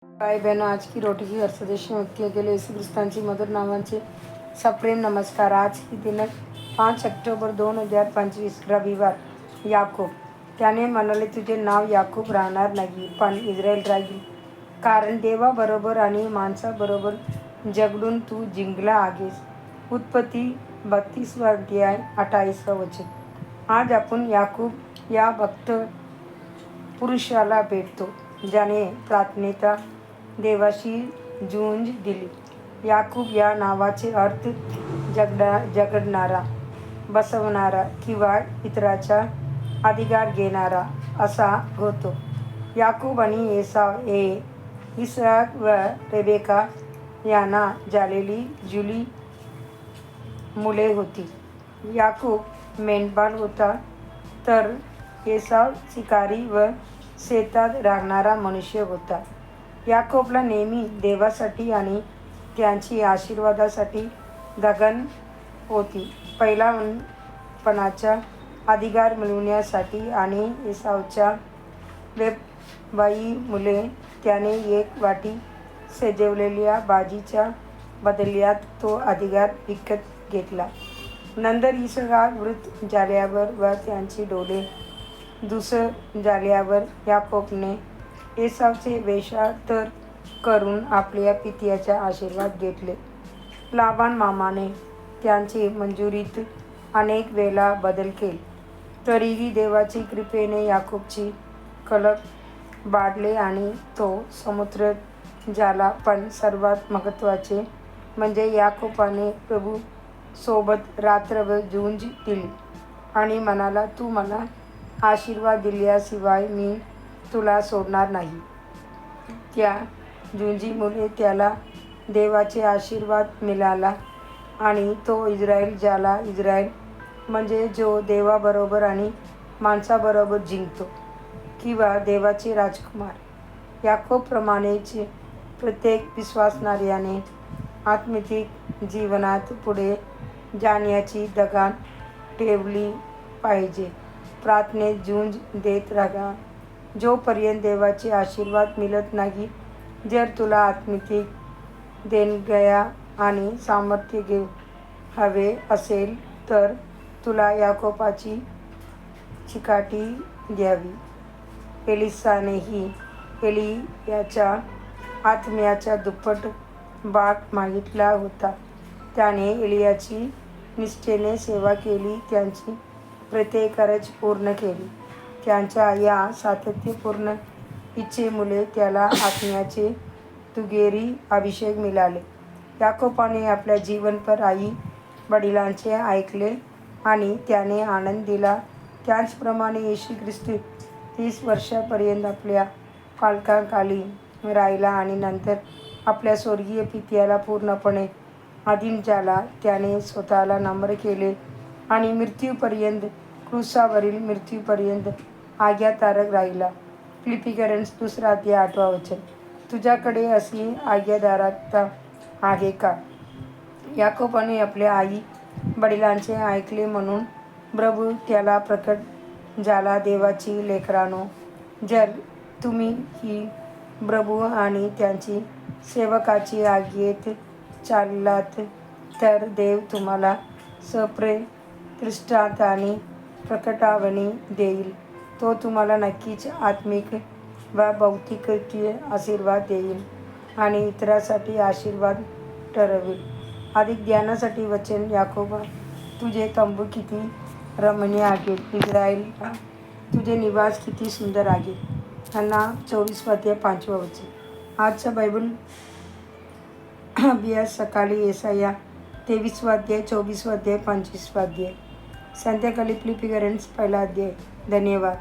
भाई बहनों, आज की रोटी की हर्षदेशी मुक्ति के लिए यीशु ख्रिस्तांची मधुर नावांचे सप्रेम नमस्कार। आज की दिनांक 5 ऑक्टोबर 2025 रविवार। याकूब त्याने म्हणाले, तुझे नाव याकूब राहणार नाही पण इस्रायल राहील, कारण देवाबरोबर आणि माणसाबरोबर झगडून तू जिंकला आहेस. उत्पत्ती 32 अध्याय 28 वचन. आज आपण याकूब या भक्त पुरुषाला भेटतो, ज्याने प्रार्थनेता देवाशी झुंज दिली. याकूब या नावाचे अर्थ झगडणारा, बसवणारा किंवा इतरांचा अधिकार घेणारा असा होतो. याकूब आणि एसाव हे इसाक व रेबेका यांना झालेली जुळी मुले होती. याकूब मेंढपाळ होता, तर एसाव शिकारी व शेतात राहणारा मनुष्य होता. याकूबला नेहमी देवासाठी आणि त्यांची आशीर्वादासाठी धगन होती. पहिलवानपणाचा अधिकार मिळवण्यासाठी आणि एसावच्या वेबवाईमुळे त्याने एक वाटी शिजवलेल्या भाजीच्या बदल्यात तो अधिकार विकत घेतला. नंतर इसाक वृद्ध झाल्यावर व त्याची डोळे धूसर झाल्यावर याकूबने एसावचे वेषांतर करून आपल्या पित्याचा आशीर्वाद घेतले. लाबान मामाने त्यांची मंजुरीत अनेक वेळा बदल केले, तरीही देवाची कृपेने याकूबची कलक वाढले आणि तो समृद्ध झाला. पण सर्वात महत्त्वाचे म्हणजे याकूबाने प्रभू सोबत रात्रभर झुंज दिली आणि म्हणाला, तू मला आशीर्वाद दिल्याशिवाय मी तुला सोडणार नाही. त्या झुंजीमुळे त्याला देवाचे आशीर्वाद मिळाला आणि तो इस्रायल झाला. इस्रायल म्हणजे जो देवाबरोबर आणि माणसाबरोबर जिंकतो किंवा देवाचे राजकुमार. याकूबप्रमाणेच प्रत्येक विश्वासणाऱ्याने आत्मिक जीवनात पुढे जाण्याची धगन ठेवली पाहिजे. प्रार्थनेत झुंज देत राहा जोपर्यंत देवाचे आशीर्वाद मिळत नाही. जर तुला आत्मिक देणग्या आणि सामर्थ्य हवे असेल तर तुला याकोबाची चिकाटी द्यावी. एलिसानेही एलियाच्या आत्म्याचा दुप्पट भाग मागितला होता. त्याने एलियाची निष्ठेने सेवा केली, त्यांची प्रत्येक गरज पूर्ण केली. त्यांच्या या सातत्यपूर्ण इच्छेमुळे त्याला आत्म्याचे दुहेरी अभिषेक मिळाले. याकोबाने आपल्या जीवनभर आई वडिलांचे ऐकले आणि त्याने आनंद दिला. त्याचप्रमाणे येशू ख्रिस्त 30 वर्षांपर्यंत आपल्या पालकांखाली राहिला आणि नंतर आपल्या स्वर्गीय पित्याला पूर्णपणे अधीन झाला. त्याने स्वतःला नम्र केले आणि मृत्यूपर्यंत, क्रूसावरील मृत्यूपर्यंत आज्ञाधारक राहिला. फिलिप्पियन्स 2 अध्याय 8 वचन. तुझ्याकडे अशी आज्ञाधारकता आहे का? याकोबाने आपल्या आई वडिलांचे ऐकले म्हणून प्रभू त्याला प्रकट झाला. देवाची लेकरांनो, जर तुम्ही ही प्रभू आणि त्यांची सेवकाची आज्ञेत चाललात तर देव तुम्हाला सप्रतिष्ठात आणि प्रकटावणी देईल. तो तुम्हाला नक्कीच आत्मिक व भौतिक आशीर्वाद देईल आणि इतरांसाठी आशीर्वाद ठरवेल. अधिक ज्ञानासाठी वचन. याकोबा, तुझे तंबू किती रमणीय आहेत. इस्रायला, तुझे निवास किती सुंदर आहे. हन्ना 24 अध्याय 5 वचन. आजचा बायबल अभ्यास सकाळी येसाया 23 अध्याय 24 अध्याय 25 अध्याय, संध्याकाळी फिलिप्पियन्स 1 अध्याय. धन्यवाद.